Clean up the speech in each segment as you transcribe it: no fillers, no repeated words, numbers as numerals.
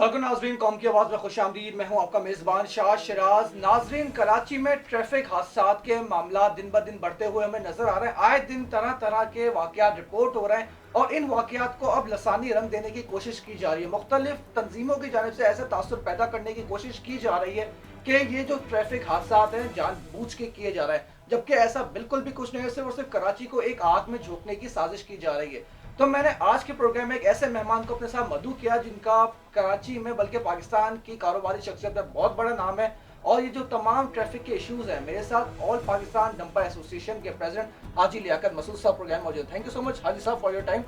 सगुन नाजरीन, कौम की आवाज़ में खुश आमदीद। मैं हूँ आपका मेज़बान शाह शराज। नाजरीन, कराची में ट्रैफिक हादसात के मामला दिन ब दिन बढ़ते हुए हमें नजर आ रहे हैं। आए दिन तरह तरह के वाक़यात रिपोर्ट हो रहे हैं और इन वाक़यात को अब लसानी रंग देने की कोशिश की जा रही है। मुख्तलिफ तंजीमों की जानिब से ऐसे तासुर पैदा करने की कोशिश की जा रही है कि ये जो ट्रैफिक हादसात हैं जानबूझ के किए जा रहे हैं, जबकि ऐसा बिल्कुल भी कुछ नहीं है। सिर्फ और सिर्फ कराची को एक आग में झोंकने की साजिश की जा रही है। तो मैंने आज के प्रोग्राम में एक ऐसे मेहमान को अपने साथ मदऊ किया जिनका कराची में बल्कि पाकिस्तान की कारोबारी शख्सियत में बहुत बड़ा नाम है। और ये जो तमाम ट्रैफिक के इश्यूज हैं, मेरे साथ ऑल पाकिस्तान डंपर एसोसिएशन के प्रेसिडेंट हाजी लियाकत मसूद साहब प्रोग्राम मौजूद। थैंक यू सो मच हाजी साहब फॉर योर टाइम।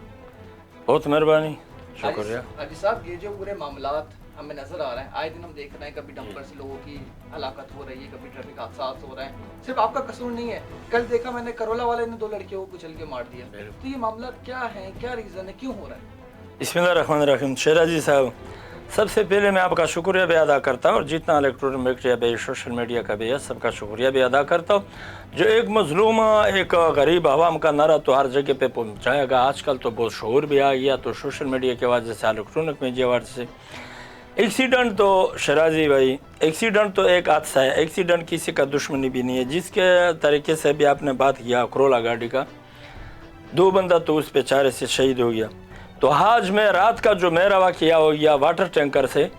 बहुत मेहरबानी, शुक्रिया। हाजी साहब, ये जो पूरे मामलात हमें नजर आ रहे हैं, आए दिन हम देख रहे हैं कभी डंपर से लोगों की हलाकत हो रही है, कभी ट्रैफिक हादसा हो रहे हैं। सिर्फ आपका कसूर नहीं है। कल देखा मैंने करोला वाले ने 2 लड़कियों को कुचल के मार दिया। तो ये मामला क्या है, क्या रीजन है, क्यों हो रहा है? बिस्मिल्लाहिर्रहमानिर्रहीम। शेराजी साहब, सबसे पहले मैं आपका शुक्रिया भी अदा करता हूँ और जितना इलेक्ट्रॉनिक मीडिया पे सोशल मीडिया का भी है सबका शुक्रिया भी अदा करता हूँ। जो एक मजलूम एक गरीब आवाम का नारा तो हर जगह पे पहुँचाएगा। आजकल तो बहुत शोर भी आ गया, तो सोशल मीडिया की वजह से, इलेक्ट्रॉनिक मीडिया वजह से एक्सीडेंट तो शराजी भाई, एक्सीडेंट तो एक हादसा है। एक्सीडेंट किसी का दुश्मनी भी नहीं है। जिसके तरीके से भी आपने बात किया करोला गाड़ी का, 2 बंदा तो उस बेचारे से शहीद हो गया। तो आज में रात का जो मेरा वाक़या हो गया वाटर टैंकर से,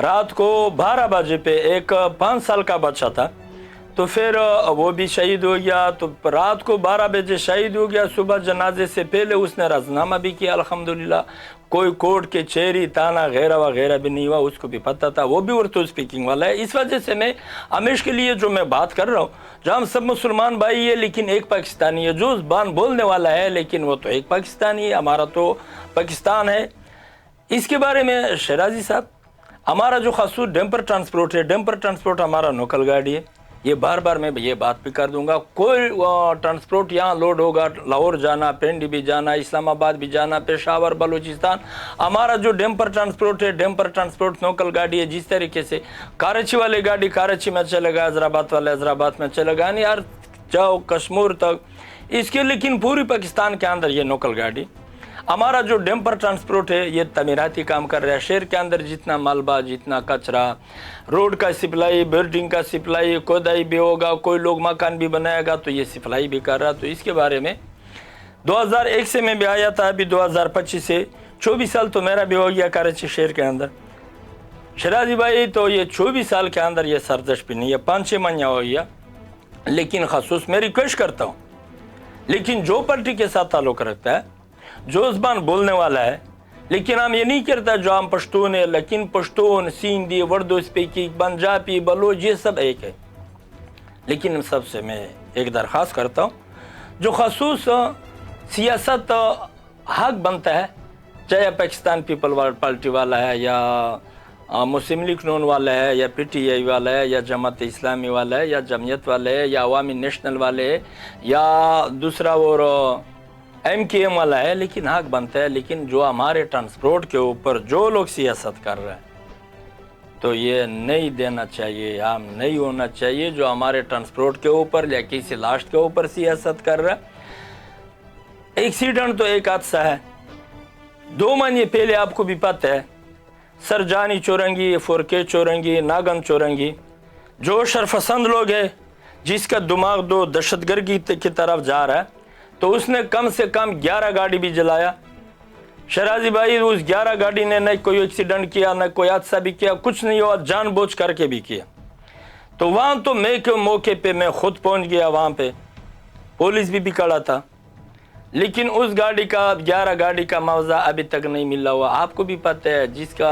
रात को 12 बजे पे एक 5 साल का बच्चा था, तो फिर वो भी शहीद हो गया। तो रात को 12 बजे शहीद हो गया। सुबह जनाजे से पहले उसने राजनामा भी किया अल्हम्दुलिल्लाह। कोई कोर्ट के चेरी ताना वगैरह वगैरह भी नहीं हुआ, उसको भी पता था। वो भी उर्दू स्पीकिंग वाला है। इस वजह से मैं हमेशा के लिए जो मैं बात कर रहा हूँ, जहाँ हम सब मुसलमान भाई है लेकिन एक पाकिस्तानी है। जो ज़बान बोलने वाला है लेकिन वो तो एक पाकिस्तानी है, हमारा तो पाकिस्तान है। इसके बारे में शराजी साहब, हमारा जो खासूस डंपर ट्रांसपोर्ट है, डंपर ट्रांसपोर्ट हमारा लोकल गाड़ी है। ये बार बार मैं ये बात भी कर दूंगा, कोई ट्रांसपोर्ट यहाँ लोड होगा, लाहौर जाना, पिंडी भी जाना, इस्लामाबाद भी जाना, पेशावर, बलूचिस्तान, हमारा जो डंपर ट्रांसपोर्ट है, डंपर ट्रांसपोर्ट लोकल गाड़ी है। जिस तरीके से कराची वाली गाड़ी कराची में चलेगा, हैदराबाद वाले हैदराबाद में चलेगा, यानी यार जाओ कश्मीर तक इसके। लेकिन पूरी पाकिस्तान के अंदर ये लोकल गाड़ी, हमारा जो डंपर ट्रांसपोर्ट है ये तमीराती काम कर रहा है। शहर के अंदर जितना मलबा, जितना कचरा, रोड का सप्लाई, बिल्डिंग का सप्लाई, खोदाई भी होगा, कोई लोग मकान भी बनाएगा तो ये सप्लाई भी कर रहा। तो इसके बारे में 2001 से मैं भी आया था, अभी 2025 से 24 साल तो मेरा भी हो गया कराची शहर के अंदर। शराजी भाई, तो ये 24 साल के अंदर ये सर्जश भी नहीं है, 5-6 महीना हो गया। लेकिन खासूस मैं रिक्वेस्ट करता हूँ, लेकिन जो पार्टी के साथ ताल्लुक़ रखता है, जो ज़बान बोलने वाला है, लेकिन हम ये नहीं करता जो हम पश्तून है, लेकिन पश्तून, सिंधी, उर्दू स्पीकिंग, पंजाबी, बलोच ये सब एक है। लेकिन इन सबसे मैं एक दरख्वास्त करता हूँ, जो खासूस सियासत हक बनता है, चाहे पाकिस्तान पीपल पार्टी वाला है या मुस्लिम लीग नून वाला है या PTI वाला है या जमात इस्लामी वाला है या जमयत वाले है या अवामी नेशनल वाले है या दूसरा और MKM वाला है, लेकिन हक बनता है। लेकिन जो हमारे ट्रांसपोर्ट के ऊपर जो लोग सियासत कर रहे हैं, तो ये नहीं देना चाहिए, हम नहीं होना चाहिए जो हमारे ट्रांसपोर्ट के ऊपर या किसी लास्ट के ऊपर सियासत कर रहा है। एक्सीडेंट तो एक हादसा है। 2 महीने पहले आपको भी पता है, सरजानी चौरंगी, 4K चौरंगी, नागन चौरंगी, जो शरपसंद लोग हैं जिसका दिमाग दो दहशतगर्दी की तरफ जा रहा है, तो उसने कम से कम 11 गाड़ी भी जलाया। शराजी भाई, उस 11 गाड़ी ने न कोई एक्सीडेंट किया, न कोई हादसा भी किया, कुछ नहीं हुआ, जानबूझ करके भी किया। तो वहाँ तो मैं के मौके पे मैं खुद पहुँच गया, वहाँ पे पुलिस भी खड़ा था। लेकिन उस गाड़ी का 11 गाड़ी का मुआवजा अभी तक नहीं मिला हुआ। आपको भी पता है, जिसका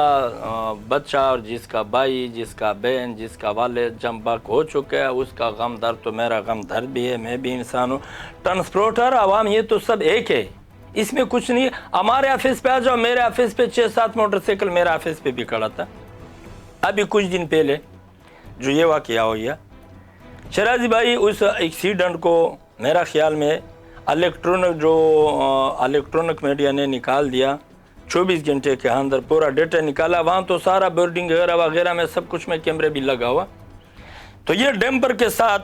बच्चा और जिसका भाई, जिसका बहन, जिसका वालिद जमबक हो चुका है, उसका गम दर्द तो मेरा गम दर्द भी है। मैं भी इंसान हूँ, ट्रांसपोर्टर, आवाम, ये तो सब एक है, इसमें कुछ नहीं। हमारे ऑफिस पे आ जाओ, मेरे ऑफिस पे 6-7 मोटरसाइकिल मेरे ऑफिस पे भी खड़ा था। अभी कुछ दिन पहले जो ये वाक़या हो गया शराजी भाई, उस एक्सीडेंट को मेरा ख्याल में इलेक्ट्रॉनिक मीडिया ने निकाल दिया। 24 घंटे के अंदर पूरा डेटा निकाला। वहाँ तो सारा बिल्डिंग वगैरह वगैरह में सब कुछ में कैमरे भी लगा हुआ। तो ये डंपर के साथ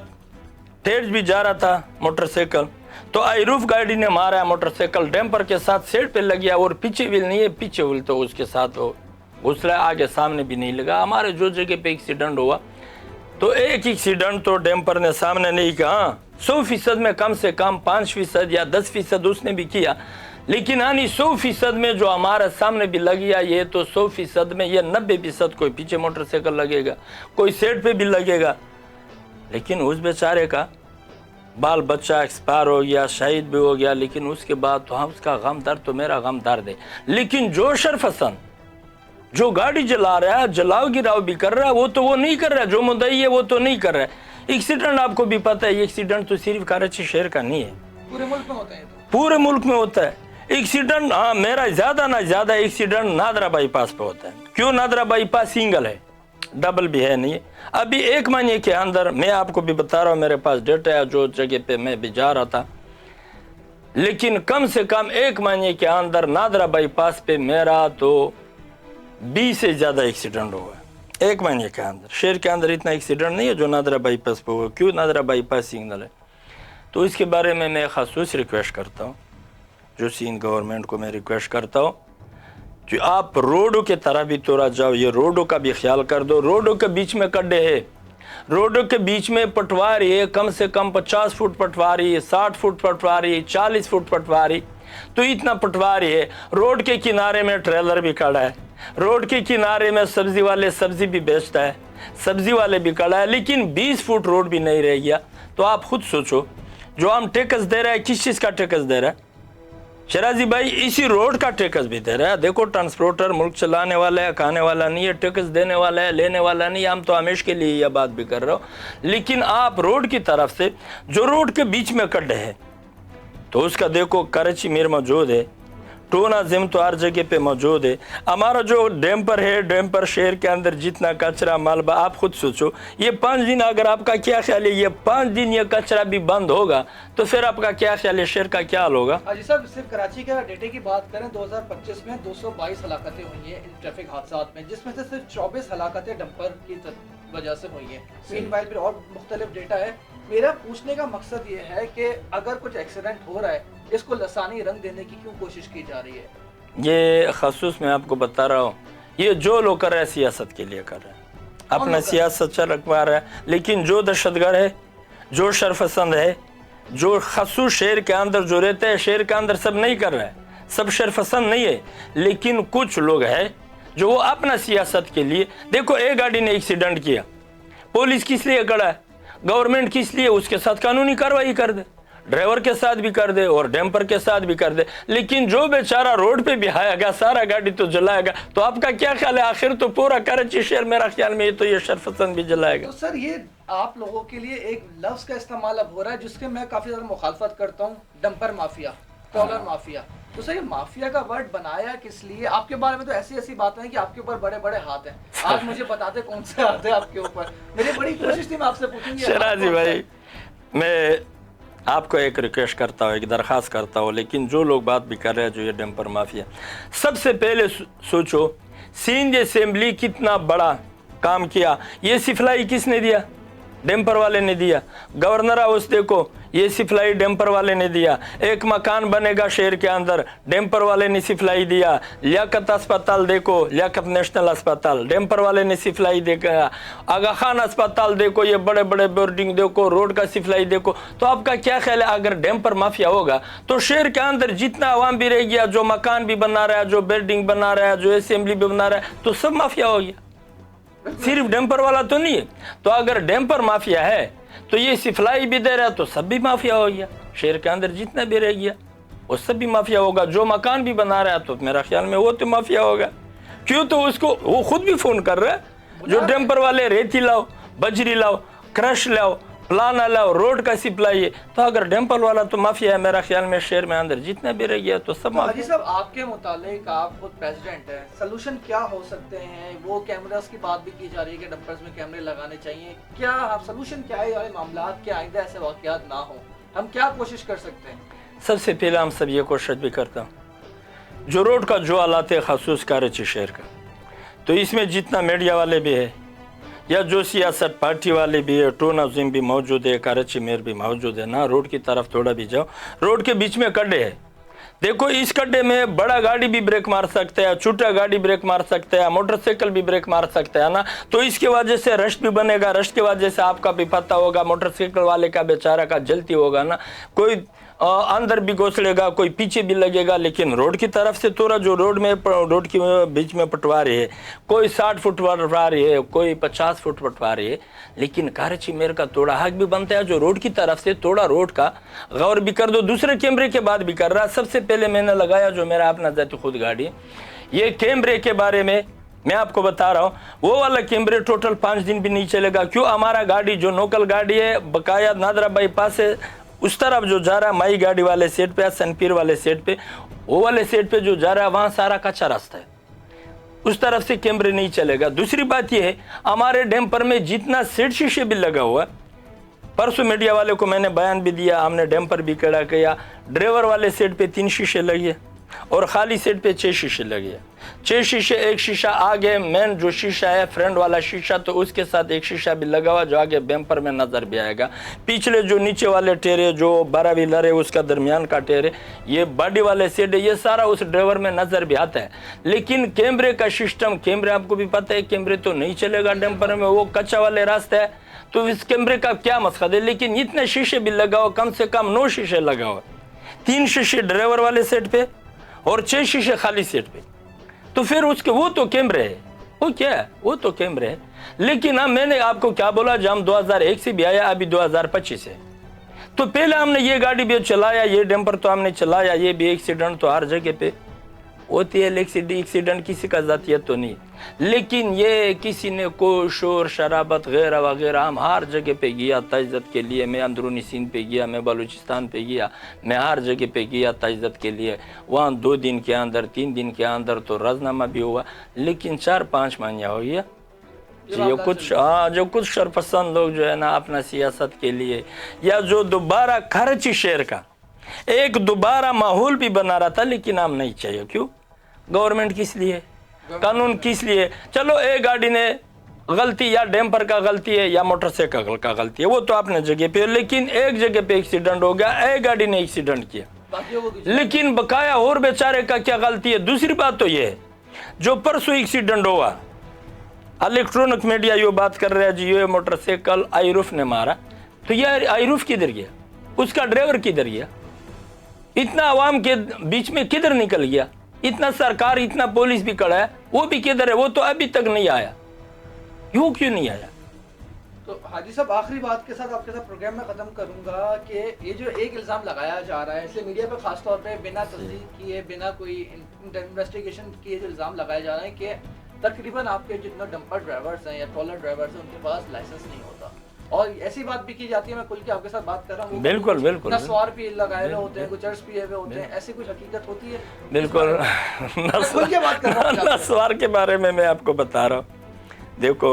तेज भी जा रहा था मोटरसाइकिल, तो आईरूफ गाड़ी ने मारा मोटरसाइकिल डंपर के साथ सेट पे लग गया। और पीछे व्हील नहीं है, पीछे व्हील तो उसके साथ वो घुसरा आगे सामने भी नहीं लगा। हमारे जो जगह पे एक्सीडेंट हुआ तो एक एक्सीडेंट तो डैम्पर ने सामने नहीं किया, 100% में कम से कम 5% या 10% उसने भी किया, लेकिन यानी 100% में जो हमारे सामने भी लग गया, ये तो 100% में ये 90% कोई पीछे मोटरसाइकिल लगेगा, कोई सेट पे भी लगेगा। लेकिन उस बेचारे का बाल बच्चा एक्सपायर हो गया, शहीद भी हो गया, लेकिन उसके बाद तो हम उसका गम दर्द तो मेरा गम दर्द है। लेकिन जो शरफसन जो गाड़ी जला रहा है, जलाओ गिराव भी कर रहा है, वो तो वो नहीं कर रहा है, जो मुद्दई है वो तो नहीं कर रहा है। एक्सीडेंट आपको भी पता है, एक्सीडेंट तो सिर्फ कराची शहर का नहीं है, पूरे मुल्क में होता है। पूरे मुल्क में होता है एक्सीडेंट। हाँ, मेरा ज्यादा ना ज्यादा एक्सीडेंट नादरा बाईपास पे होता है। क्यों? नादरा बाईपास सिंगल है, डबल भी है नहीं। अभी 1 महीने के अंदर मैं आपको भी बता रहा हूँ, मेरे पास डेटा है जो जगह पे मैं भी जा रहा था, लेकिन कम से कम 1 महीने के अंदर नादरा बाईपास पे मेरा तो 20 से ज्यादा एक्सीडेंट हुआ 1 महीने के अंदर। शहर के अंदर इतना एक्सीडेंट नहीं है जो नादरा बाईपास पे हुआ। क्यों? नादरा बाईपास सिग्नल है। तो इसके बारे में मैं खासूस रिक्वेस्ट करता हूँ, जो सिंध गवर्नमेंट को मैं रिक्वेस्ट करता हूँ कि आप रोडों के तरफ भी तोड़ा जाओ, ये रोडों का भी ख्याल कर दो। रोडों के बीच में गड्ढे है, रोडों के बीच में पटवारी है, कम से कम 50 फुट पटवारी है, 60 फुट पटवारी, 40 फुट पटवारी। तो इतना पटवारी है। रोड के किनारे में ट्रेलर भी खड़ा है, रोड के किनारे में सब्जी वाले सब्जी भी बेचता है, सब्जी वाले भी खड़ा है, लेकिन 20 फुट रोड भी नहीं रह गया। तो आप खुद सोचो, जो हम टैक्स दे रहे हैं, किस चीज़ का टैक्स दे रहा है? शराजी भाई इसी रोड का टैक्स भी दे रहा है। देखो, ट्रांसपोर्टर मुल्क चलाने वाला है, खाने वाला नहीं है, टैक्स देने वाला है, लेने वाला नहीं। हम तो हमेशा के लिए यह बात भी कर रहे हो, लेकिन आप रोड की तरफ से जो रोड के बीच में गड्ढे है, तो उसका देखो, कराची में मौजूद है, टोना जिम तो हर जगह पे मौजूद है। हमारा जो डैम्पर है, डैम्पर शहर के अंदर जितना कचरा मालबा, आप खुद सोचो, ये 5 दिन, अगर आपका क्या ख्याल है, ये 5 दिन ये कचरा भी बंद होगा तो फिर आपका क्या ख्याल है, शहर का क्या हाल होगा? हाजी साहब, सिर्फ कराची के डेटे की बात करें, 2025 में 222 हलाकतें हुई हैं इन ट्रैफिक हादसात में, जिसमें से सिर्फ 24 हलाकतें डंपर की वजह से हुई हैं। मीनवाइल फिर और मुख्तलिफ डेटा है। मेरा पूछने का मकसद ये है कि अगर कुछ एक्सीडेंट हो रहा है, इसको लसानी रंग देने की क्यों कोशिश की जा रही है? ये खसूस मैं आपको बता रहा हूँ, ये जो लोग कर रहे हैं सियासत के लिए कर रहे हैं, अपना सियासत चल रखवा रहा है। लेकिन जो दहशतगर्द है, जो शरपसंद है, जो खसूस शहर के अंदर जो रहते हैं, शहर के अंदर सब नहीं कर रहा है, सब शरपसंद नहीं है, लेकिन कुछ लोग हैं जो वो अपना सियासत के लिए। देखो, एक गाड़ी ने एक्सीडेंट किया, पुलिस किस लिए खड़ा है, गवर्नमेंट किस लिए? उसके साथ कानूनी कार्रवाई कर दे, ड्राइवर के साथ भी कर दे और डैम्पर के साथ भी कर दे। लेकिन जो बेचारा रोड पे भी आएगा, सारा गाड़ी तो जलाएगा। तो आपका क्या ख्याल है, आखिर तो पूरा कराची शहर मेरा ख्याल में तो ये शरपसंद भी जलाएगा। तो सर, ये आप लोगों के लिए एक लफ्ज का इस्तेमाल अब हो रहा है जिसके मैं काफी ज्यादा मुखालफत करता हूँ, डंपर माफिया, ट्रॉलर माफिया। तो सर, ये माफिया का वर्ड बनाया किस लिए? आपके बारे में तो ऐसी ऐसी बातें हैं कि आपके ऊपर बड़े बड़े हाथ हैं। आज मुझे बताते कौन से हाथ है आपके ऊपर। मेरी बड़ी कोशिश थी मैं आपसे पूछूंगी। शराजी भाई, मैं आपको एक रिक्वेस्ट करता हूँ, एक दरख्वास्त करता हूँ, लेकिन जो लोग बात भी कर रहे हैं, जो ये डंपर माफिया, सबसे पहले सोचो सिंध असेंबली कितना बड़ा काम किया। ये सिफलाई किसने दिया? डैम्पर वाले ने दिया। गवर्नर हाउस देखो, ये सिफलाई डैम्पर वाले ने दिया। एक मकान बनेगा शहर के अंदर, डैम्पर वाले ने सिफलाई दिया। लियाकत अस्पताल देखो, लियाकत नेशनल अस्पताल, डैम्पर वाले ने सिफलाई देखा। आगा खान अस्पताल देखो, ये बड़े बड़े बिल्डिंग देखो, रोड का सिफलाई देखो। तो आपका क्या ख्याल है, अगर डैम्पर माफिया होगा तो शहर के अंदर जितना आवाम भी रह गया, जो मकान भी बना रहा है, जो बिल्डिंग बना रहा है, जो असेंबली भी बना रहा है, तो सब माफिया हो गया, सिर्फ डैम्पर वाला तो नहीं है। तो अगर डैम्पर माफिया है तो ये सिफलाई भी दे रहा है, तो सब भी माफिया हो गया। शहर के अंदर जितना भी रह गया वो सब भी माफिया होगा। जो मकान भी बना रहा है तो मेरा ख्याल में वो तो माफिया होगा। क्यों? तो उसको वो खुद भी फोन कर रहा है, जो डैम्पर वाले, रेती लाओ, बजरी लाओ, क्रश लाओ, प्लान लाओ, रोड का सिप्लाई है। तो अगर डैम्पर वाला तो माफिया है, मेरा ख्याल में शहर में अंदर जितना भी रह गया तो सब माफिया। हाजी साहब, आपके मुतालिक, आप खुद प्रेसिडेंट हैं, सोल्यूशन क्या हो सकते हैं? वो कैमरास की बात भी की जा रही है कि डंपर्स में कैमरे लगाने चाहिए। क्या आप सोल्यूशन क्या है, ये मामलात के आइंदा ऐसे वाकयात ना हो, हम क्या कोशिश कर सकते हैं? सबसे पहले हम सब ये कोशिश भी करता हूँ, जो रोड का जो हालात है खासूस कराची शहर का, तो इसमें जितना मीडिया वाले भी है या जो सियासत पार्टी वाले भी है, टो नाज़िम भी मौजूद है, कराची मेयर भी मौजूद है ना, रोड की तरफ थोड़ा भी जाओ, रोड के बीच में गड्ढे है। देखो इस गड्ढे में बड़ा गाड़ी भी ब्रेक मार सकता है, छोटा गाड़ी ब्रेक मार सकता है, मोटरसाइकिल भी ब्रेक मार सकता है ना। तो इसकी वजह से रश भी बनेगा, रश की वजह से आपका भी पता होगा, मोटरसाइकिल वाले का बेचारा का जलती होगा ना, कोई अंदर भी घुसड़ेगा, कोई पीछे भी लगेगा। लेकिन रोड की तरफ से थोड़ा जो रोड के बीच में पटवारी है, कोई 60 फुट पटवारी है, कोई 50 फुट पटवारी है, लेकिन कारची मेयर का थोड़ा हक भी बनता है जो रोड की तरफ से थोड़ा रोड का गौर भी कर दो। दूसरे कैमरे के बाद भी कर रहा। सबसे पहले मैंने लगाया जो मेरा अपना जाती खुद गाड़ी, ये कैमरे के बारे में मैं आपको बता रहा हूँ, वो वाला कैमरे टोटल 5 दिन भी नहीं चलेगा। क्यों? हमारा गाड़ी जो लोकल गाड़ी है बकाया नादरा बाईपास से उस तरफ जो जा रहा है माई गाड़ी वाले सेट पे, सनपीर वाले सेट पे, वो वाले सेट पे जो जा रहा है वहाँ सारा कच्चा रास्ता है, उस तरफ से कैमरे नहीं चलेगा। दूसरी बात ये है हमारे डैम्पर में जितना सेट शीशे भी लगा हुआ है, परसों मीडिया वाले को मैंने बयान भी दिया, हमने डैम्पर भी खड़ा किया, ड्राइवर वाले सेट पे 3 शीशे लगे और खाली सेट पे 6 शीशे लगे। 6 शीशे, एक शीशा आगे मेन जो शीशा है फ्रंट वाला शीशा, तो उसके साथ एक शीशा भी लगा हुआ जो आगे बेम्पर में नजर भी आएगा। पिछले जो नीचे वाले टेरे जो 12 व्हीलर है उसका दरमियान का टेरे, ये बॉडी वाले सेट है, ये सारा उस ड्राइवर में नजर भी आता है। लेकिन कैमरे का सिस्टम, कैमरे आपको भी पता है कैमरे तो नहीं चलेगा डैम्पर में, वो कच्चा वाले रास्ता है, तो इस कैमरे का क्या मकसद है। लेकिन इतने शीशे भी लगाओ, कम से कम 9 शीशे लगाओ, 3 शीशे ड्राइवर वाले सेट पे और 6 शीशे खाली सेट पे, तो फिर उसके वो तो कैमरे है, वो क्या है, वो तो कैमरे है। लेकिन अब मैंने आपको क्या बोला, जब हम 2001 से भी आया, अभी 2025 है, तो पहले हमने ये गाड़ी भी चलाया, ये डैम्पर तो हमने चलाया, ये भी एक्सीडेंट तो हर जगह पे होती है, एक्सीडेंट किसी का जातियत तो नहीं। लेकिन ये किसी ने कोई शोर शराबत वगैरह वगैरह, हम हर जगह पे गया ताइज्जत के लिए, मैं अंदरूनी सिंध पे गया, मैं बलूचिस्तान पे गया, मैं हर जगह पे गया ताइज्जत के लिए। वहाँ 2 दिन के अंदर 3 दिन के अंदर तो राजनामा भी हुआ। लेकिन 4-5 महीने हो गया जो कुछ शरपसंद लोग जो है ना अपना सियासत के लिए, या जो दोबारा कराची शहर का एक दोबारा माहौल भी बना रहा था, लेकिन हम नहीं चाहिए। क्यों? गवर्नमेंट किस लिए, कानून किस लिए? चलो एक गाड़ी ने गलती, या डैम्पर का गलती है या मोटरसाइकिल का गलती है, वो तो अपने जगह पे, लेकिन एक जगह पे एक्सीडेंट हो गया, एक गाड़ी ने एक्सीडेंट किया, लेकिन बकाया और बेचारे का क्या गलती है। दूसरी बात तो ये है जो परसों एक्सीडेंट हुआ, इलेक्ट्रॉनिक मीडिया ये बात कर रहा है जी ये मोटरसाइकिल आईरूफ ने मारा, तो ये आईरूफ किधर गया, उसका ड्राइवर किधर गया, इतना आवाम के बीच में किधर निकल गया, इतना सरकार इतना पुलिस भी खड़ा है, वो भी किधर है, वो तो अभी तक नहीं आया। यूं क्यों नहीं आया? तो हाजी साहब आखिरी बात के साथ आपके साथ प्रोग्राम में ख़त्म करूंगा कि ये जो एक इल्ज़ाम लगाया जा रहा है, इसलिए मीडिया पे खास तौर पे बिना तस्दीक किए, बिना कोई इन्वेस्टिगेशन किए जो इल्ज़ाम लगाए जा रहे हैं कि तकरीबन आपके जितने डंपर ड्राइवर्स हैं या ट्रॉलर ड्राइवर्स हैं उनके पास लाइसेंस नहीं होता, और ऐसी बात भी की जाती है, मैं खुल के आपके साथ बात कर रहा हूँ, बिल्कुल बिल्कुल नस्वार भी लगाए हुए होते हैं, गुजर्स भी हुए होते हैं, ऐसी कुछ हकीकत होती है? बिल्कुल नस्वार के बारे में मैं आपको बता रहा हूँ। देखो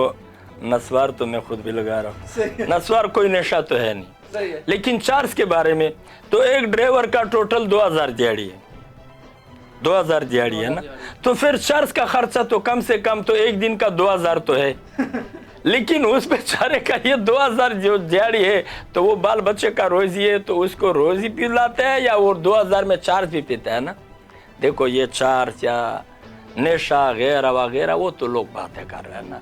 नस्वार तो मैं खुद भी लगा रहा हूँ, नस्वार कोई नशा तो है नहीं, लेकिन चार्ज के बारे में तो एक ड्राइवर का टोटल 2000 दिहाड़ी है, 2000 दिहाड़ी है ना, तो फिर चार्ज का खर्चा तो कम से कम तो एक दिन का 2000 तो है। लेकिन उस बेचारे का ये 2000 जो दिहाड़ी है तो वो बाल बच्चे का रोजी है, तो उसको रोजी पिलाते हैं या वो 2000 में चार्ज भी पीता है ना। देखो ये चार्ज या नशा वगैरह वगैरह वो तो लोग बातें कर रहे हैं ना,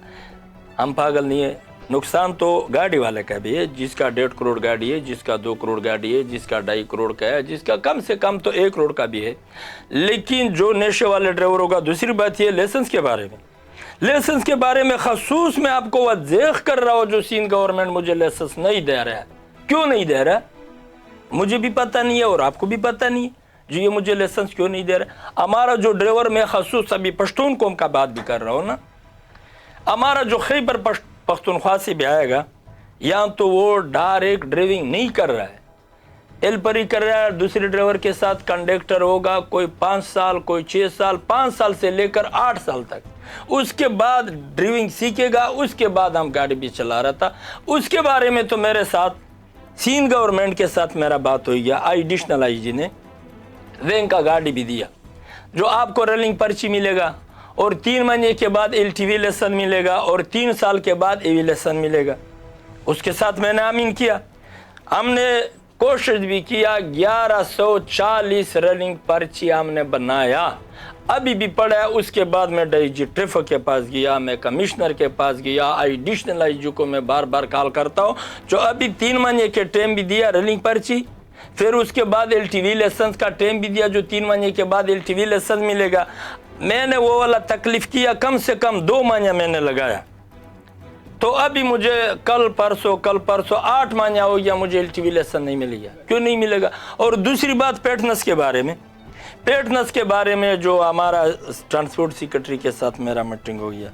हम पागल नहीं है। नुकसान तो गाड़ी वाले का भी है, जिसका 1.5 करोड़ गाड़ी है, जिसका 2 करोड़ गाड़ी है, जिसका 2.5 करोड़ का है, जिसका कम से कम तो 1 करोड़ का भी है। लेकिन जो नशे वाले ड्राइवरों का, दूसरी बात ये लाइसेंस के बारे में, लाइसेंस के बारे में खसूस मैं आपको वज़ेह कर रहा हूँ, जो सिंध गवर्नमेंट मुझे लाइसेंस नहीं दे रहा है। क्यों नहीं दे रहा है मुझे भी पता नहीं है और आपको भी पता नहीं है जी, ये मुझे लाइसेंस क्यों नहीं दे रहा। हमारा जो ड्राइवर, मैं खसूस अभी पश्तून कौम का बात भी कर रहा हूँ ना, हमारा जो खैबर पख्तूनख्वा से भी आएगा, या तो वो डायरेक्ट ड्राइविंग नहीं कर रहा है, एलपरी कर रहा है, दूसरे ड्राइवर के साथ कंडक्टर होगा, कोई 5 साल, कोई 6 साल, 5 साल से लेकर 8 साल तक, उसके बाद ड्राइविंग सीखेगा, उसके बाद हम गाड़ी भी चला रहा था। उसके बारे में तो मेरे साथ सिंध गवर्नमेंट के साथ मेरा बात हुई गया, एडिशनल आईजी ने वैन का गाड़ी भी दिया, जो आपको रनिंग पर्ची मिलेगा और 3 महीने के बाद LTV लाइसेंस मिलेगा और 3 साल के बाद AV लाइसेंस मिलेगा। उसके साथ मैंने आमीन किया। हमने कोशिश भी किया, 1140 रनिंग पर्ची हमने बनाया, अभी भी पड़ा है। उसके बाद मैं डीजी ट्रैफिक के पास गया, मैं कमिश्नर के पास गया, एडिशनल आईजी को मैं बार बार कॉल करता हूँ, जो अभी 3 महीने के टाइम भी दिया रनिंग पर्ची, फिर उसके बाद एलटीवी लाइसेंस का टाइम भी दिया, जो 3 महीने के बाद एलटीवी लाइसेंस मिलेगा। मैंने वो वाला तकलीफ किया, कम से कम 2 महीने मैंने लगाया। तो अभी मुझे कल परसों 8 महीने हो गया, मुझे एलटीवी लाइसेंस नहीं मिलेगा। क्यों नहीं मिलेगा? और दूसरी बात पेटनस के बारे में, पेटनस के बारे में जो हमारा ट्रांसपोर्ट सेक्रेटरी के साथ मेरा मीटिंग हो गया,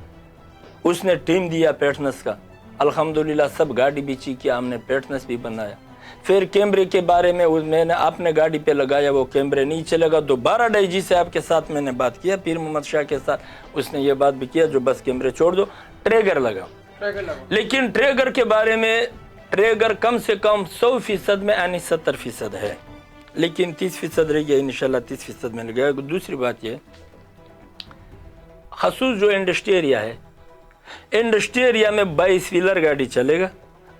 उसने टीम दिया पेटनस का, अल्हम्दुलिल्लाह सब गाड़ी बेची किया, हमने पेटनस भी बनाया। फिर कैमरे के बारे में मैंने अपने गाड़ी पे लगाया, वो कैमरे नहीं चलेगा। दोबारा डीजी साहब के साथ मैंने बात किया, पीर मोहम्मद शाह के साथ, उसने ये बात भी किया जो बस कैमरे छोड़ दो, ट्रेगर लगाओ। लेकिन ट्रेगर के बारे में, ट्रेगर कम से कम 100% में यानी 70% है, लेकिन 30% रह गया, इंशाल्लाह 30% मिल गया। दूसरी बात ये, खसूस जो इंडस्ट्री एरिया है, इंडस्ट्री एरिया में 22 व्हीलर गाड़ी चलेगा,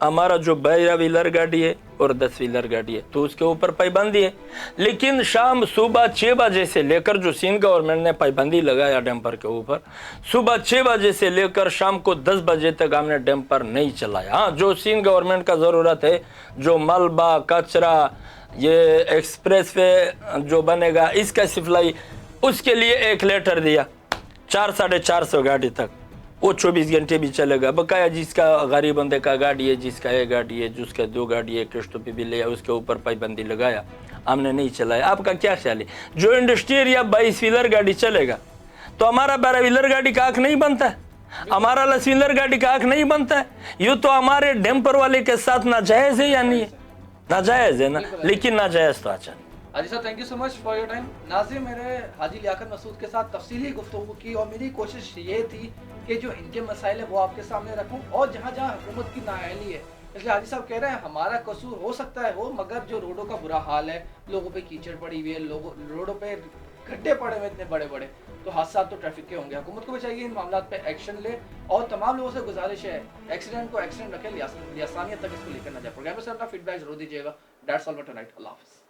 हमारा जो 12 व्हीलर गाड़ी है और 10 व्हीलर गाड़ी है, तो उसके ऊपर पाबंदी है। लेकिन शाम सुबह 6 बजे से लेकर, जो सिंध गवर्नमेंट ने पाबंदी लगाया डैम्पर के ऊपर, सुबह 6 बजे से लेकर शाम को 10 बजे तक हमने डैम्पर नहीं चलाया। हाँ, जो सिंध गवर्नमेंट का ज़रूरत है, जो मलबा कचरा, ये एक्सप्रेस वे जो बनेगा, इसका सप्लाई, उसके लिए एक लेटर दिया 400-450 गाड़ी तक, वो 24 घंटे भी चलेगा। बकाया जिसका गरीब बंदे का गाड़ी है, जिसका एक गाड़ी है, जिसका 2 गाड़ी है, किस्तों पे भी ले, उसके ऊपर पाबंदी लगाया, हमने नहीं चलाया। आपका क्या ख्याल है? जो इंडस्ट्री एरिया 22 व्हीलर गाड़ी चलेगा, तो हमारा 12 व्हीलर गाड़ी का हक नहीं बनता है, हमारा 10 व्हीलर गाड़ी का हक नहीं बनता है? यूँ तो हमारे डैम्पर वाले के साथ नाजायज़ है या नहीं है? नाजायज़ है ना, लेकिन नाजायज़ तो अच्छा। हाजी साहब, thank you so much for your time. नाज़रीन, मेरे हाजी लियाकत मसूद के साथ तफसीली गुफ्तगू की, और मेरी कोशिश ये थी कि जो इनके मसाइल है वो आपके सामने रखूं, और जहाँ जहाँ हुकूमत की नाअहली है, इसलिए हाजी साहब कह रहे हैं हमारा कसूर हो सकता है हो, मगर जो रोडों का बुरा हाल है, लोगों पे कीचड़ पड़ी हुई है, लोगों रोडों पे गड्ढे पड़े हुए इतने बड़े बड़े, तो हादसा तो ट्रैफिक के होंगे। हुकूमत को भी चाहिए इन मामलों पे एक्शन ले, और तमाम लोगों से गुजारिश है एक्सीडेंट को एक्सीडेंट रखें, लियासानियत तक इसको लेकर ना जाए। प्रोग्राम में सर अपना फीडबैक जरूर दीजिएगा। That's all for tonight. अल्लाह हाफ़िज़।